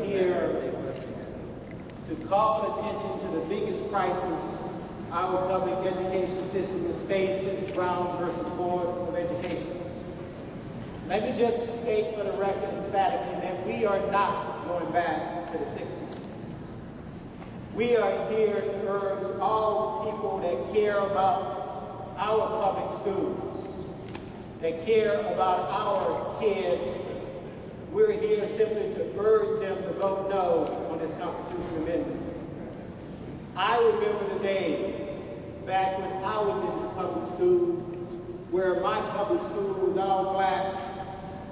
here to call attention to the biggest crisis our public education system has faced since Brown versus Board of Education. Let me just state for the record emphatically that we are not going back to the 60s. We are here to urge all people that care about our public schools, that care about our kids. We're here simply to urge them to vote no on this constitutional amendment. I remember the days back when I was in public schools where my public school was all black.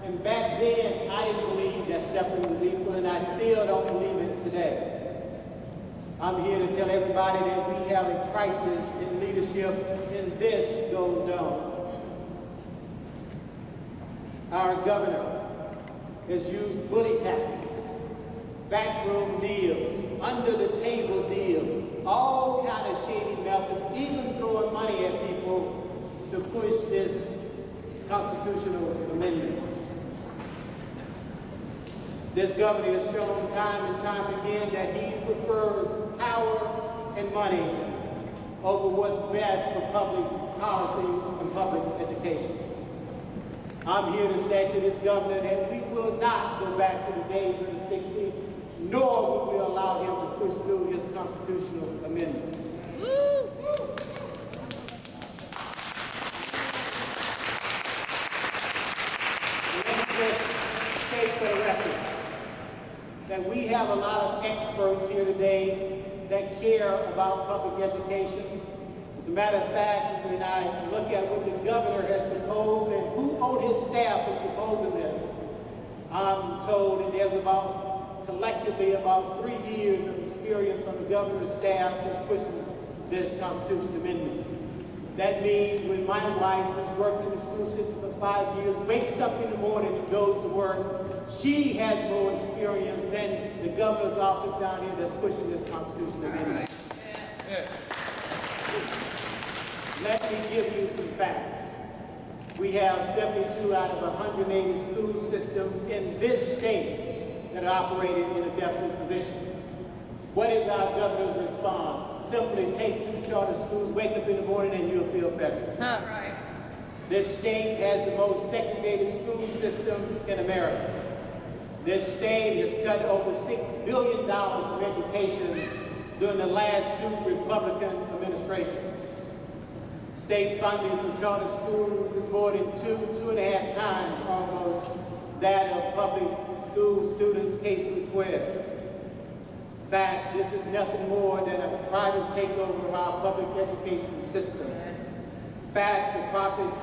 And back then, I didn't believe that Sept was equal, and I still don't believe it today. I'm here to tell everybody that we have a crisis in leadership in this Golden Dome. Our governor has used bully tactics, backroom deals, under-the-table deals, all kind of shady methods, even throwing money at people to push this constitutional amendment. This governor has shown time and time again that he prefers power and money over what's best for public policy and public education. I'm here to say to this governor that we will not go back to the days of the 60s, nor will we allow him to push through his constitutional amendment. Let me just state for the record that we have a lot of experts here today that care about public education. As a matter of fact, when I look at what the governor has proposed and who on his staff is proposing this, I'm told that there's collectively about 3 years of experience on the governor's staff that's pushing this constitutional amendment. That means when my wife has worked in the school system for 5 years, wakes up in the morning and goes to work, she has more experience than the governor's office down here that's pushing this constitutional amendment. Let me give you some facts. We have 72 out of 180 school systems in this state that are operating in a deficit position. What is our governor's response? Simply take 2 charter schools, wake up in the morning, and you'll feel better. Right. This state has the most segregated school system in America. This state has cut over $6 billion from education during the last 2 Republican administrations. State funding for charter schools is more than 2.5 times almost that of public school students K through 12. In fact, this is nothing more than a private takeover of our public education system. In fact, the profit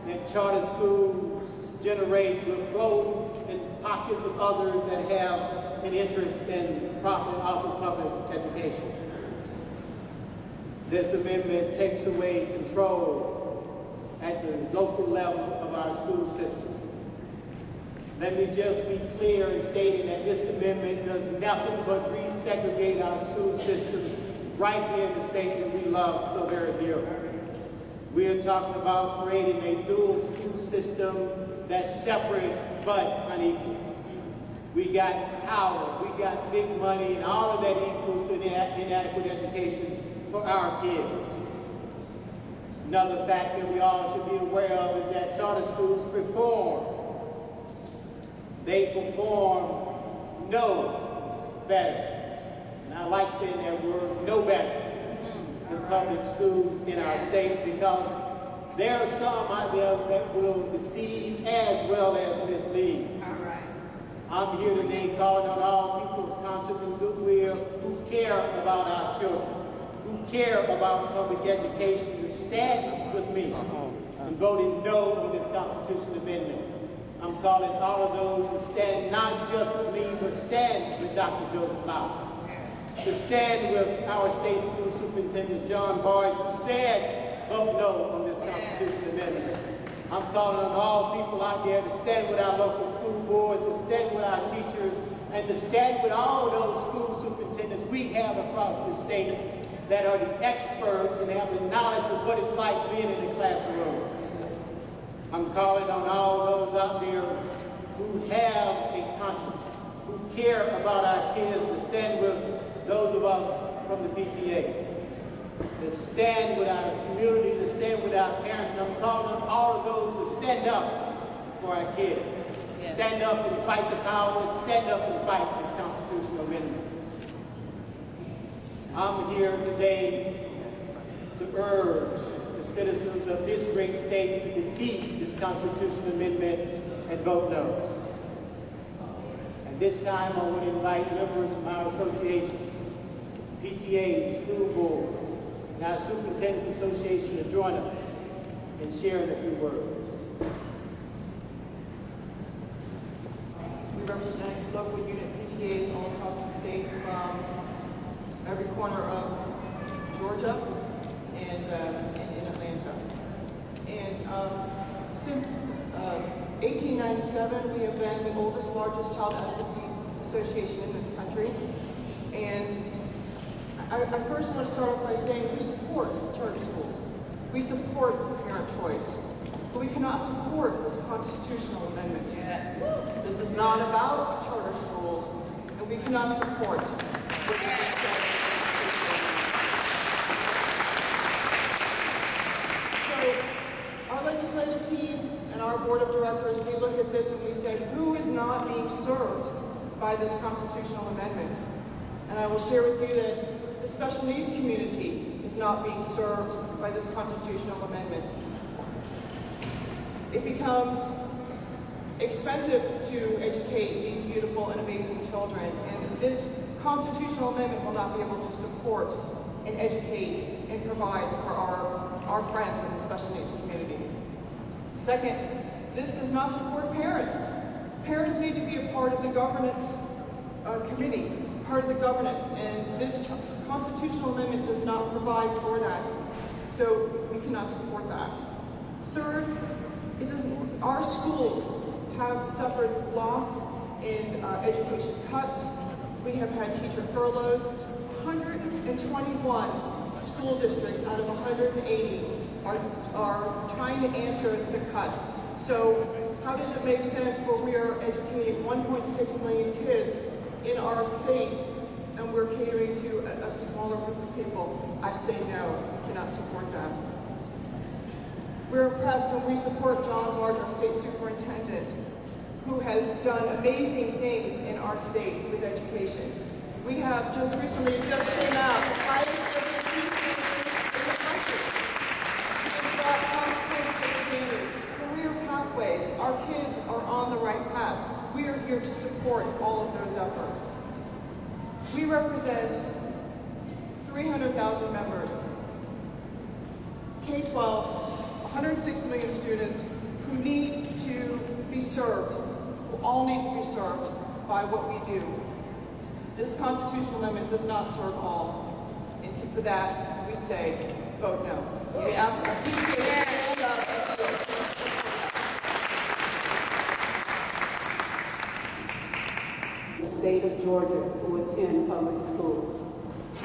that charter schools generate will flow in pockets of others that have an interest in profit off of public education. This amendment takes away control at the local level of our school system. Let me just be clear in stating that this amendment does nothing but resegregate our school systems right here in the state that we love so very dearly. We are talking about creating a dual school system that's separate but unequal. We got power, we got big money, and all of that equals to inadequate education for our kids. Another fact that we all should be aware of is that charter schools perform. They perform no better. And I like saying that word, no better, than public schools in our state, because there are some out there that will deceive as well as mislead. All right. I'm here today calling on all people of conscience and goodwill who care about our children, who care about public education, to stand with me in voting no on this constitutional amendment. I'm calling all of those to stand not just with me, but stand with Dr. Joseph Lowry. To stand with our state school superintendent, John Barge, who said, vote no on this constitutional amendment. I'm calling on all people out there to stand with our local school boards, to stand with our teachers, and to stand with all those school superintendents we have across the state that are the experts and have the knowledge of what it's like being in the classroom. I'm calling on all those out there who have a conscience, who care about our kids to stand with those of us from the PTA, to stand with our community, to stand with our parents, and I'm calling on all of those to stand up for our kids. Yes. Stand up and fight the power, stand up and fight this constitutional amendment. I'm here today to urge the citizens of this great state to defeat this constitutional amendment and vote no. At this time, I want to invite members from our associations, PTA, school boards, and our Superintendent's Association to join us in sharing a few words. We represent local unit PTAs all across the state from every corner of Georgia and in Atlanta. And since 1897, we have been the oldest, largest child advocacy association in this country. And I first want to start off by saying we support charter schools. We support parent choice. But we cannot support this constitutional amendment. Yes. This is not about charter schools, and we cannot support what is said. So our legislative team and our board of directors, we looked at this and we said, who is not being served by this constitutional amendment? And I will share with you that the special needs community is not being served by this constitutional amendment. It becomes expensive to educate these beautiful and amazing children, and this constitutional amendment will not be able to support and educate and provide for our friends in the special needs community. Second, this does not support parents. Parents need to be a part of the governance committee, part of the governance, and this constitutional amendment does not provide for that. So we cannot support that. Third, our schools have suffered loss in education cuts. We have had teacher furloughs. 121 school districts out of 180 are trying to answer the cuts. So how does it make sense where we are educating 1.6 million kids in our state and we're catering to a smaller group of people? I say no, we cannot support that. We're impressed and we support John Large, our state superintendent, who has done amazing things in our state with education. We have just recently, it just came out, the highest education in the country. We've got top standards, career pathways. Our kids are on the right path. We are here to support all of those efforts. We represent 300,000 members, K-12, 106 million students who need to be served, who all need to be served by what we do. This constitutional amendment does not serve all, and for that we say, vote no. We ask the PTA to stand up. The state of Georgia who attend public schools.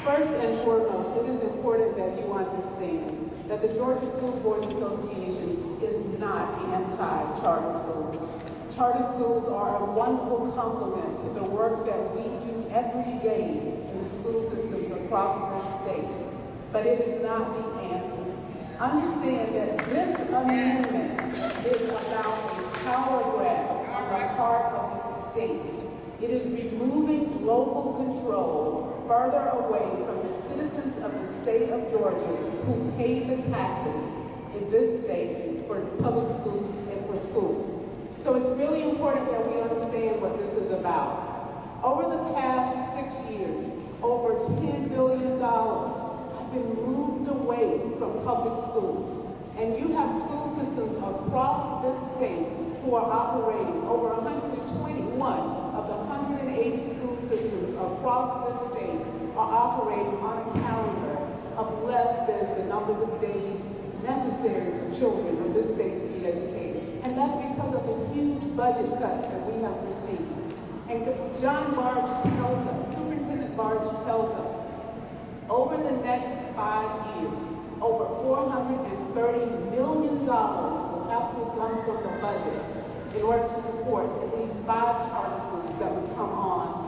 First and foremost, it is important that you understand that the Georgia School Board Association is not anti-charter schools. Charter schools are a wonderful complement to the work that we do every day in the school systems across the state, but it is not the answer. Understand that this amendment is about a power grab on the part of the state. It is removing local control further away from the citizens of the state of Georgia who pay the taxes in this state for public schools and for schools. So it's really important that we understand what this is about. Over the past 6 years, over $10 billion have been moved away from public schools. And you have school systems across this state who are operating, over 121 of the 180 school systems across this state are operating on a calendar of less than the numbers of days necessary for children in this state to be educated. And that's because of the huge budget cuts that we have received. And John Barge tells us, Superintendent Barge tells us, over the next 5 years, over $430 million will have to come from the budget in order to support at least 5 charter schools that would come on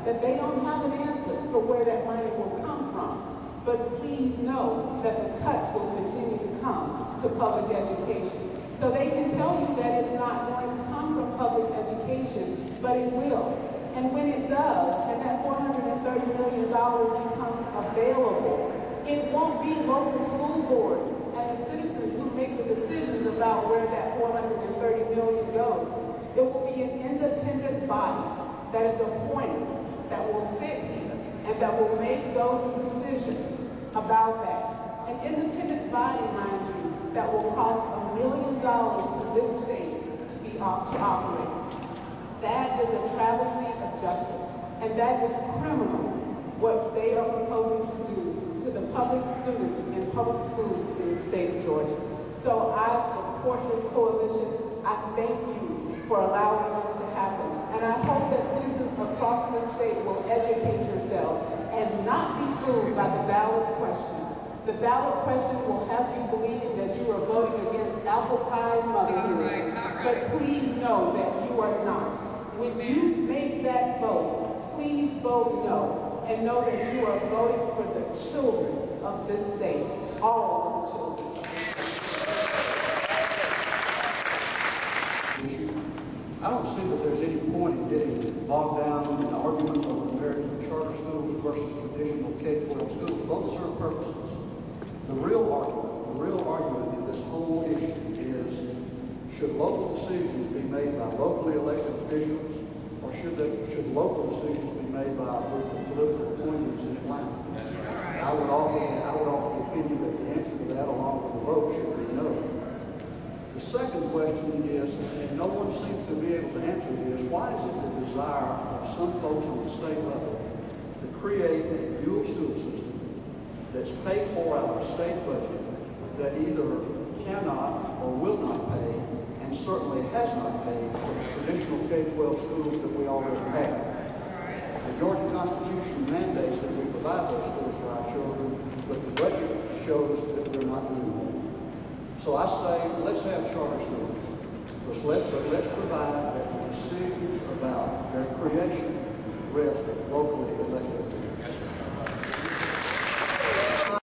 that they don't have an answer for where that money will come from. But please know that the cuts will continue to come to public education. So they can tell you that it's not going to come from public education, but it will. And when it does, and that $430 million becomes available, it won't be local school boards and the citizens who make the decisions about where that $430 million goes. It will be an independent body that is appointed, that will sit here, and that will make those decisions about that. An independent body, mind you, that will cost $1 million to this state to operate. That is a travesty of justice, and that is criminal, what they are proposing to do to the public students in public schools in the state of Georgia. So I support this coalition. I thank you for allowing this to happen. And I hope that citizens across the state will educate yourselves and not be fooled by the ballot question. The ballot question will have you believing that you are voting against apple pie motherhood. But please know that you are not. When you make that vote, please vote no, and know that you are voting for the children of this state, all of the children. I don't see that there's any point in getting bogged down in arguments over the merits of charter schools versus traditional K-12 schools. Both serve purposes. The real argument in this whole issue is, should local decisions be made by locally elected officials, or should local decisions be made by a group of political appointees in Atlanta? I would offer the opinion that the answer to that, along with the vote, should be no. The second question is, and no one seems to be able to answer this, why is it the desire of some folks on the state level to create a dual school system that's paid for out of the state budget that either cannot or will not pay, and certainly has not paid, for the traditional K-12 schools that we already have? The Georgia Constitution mandates that we provide those schools for our children, but the budget shows that we're not doing that. So I say, let's have charter schools, but let's provide that the decisions about their creation rest with locally elected officials.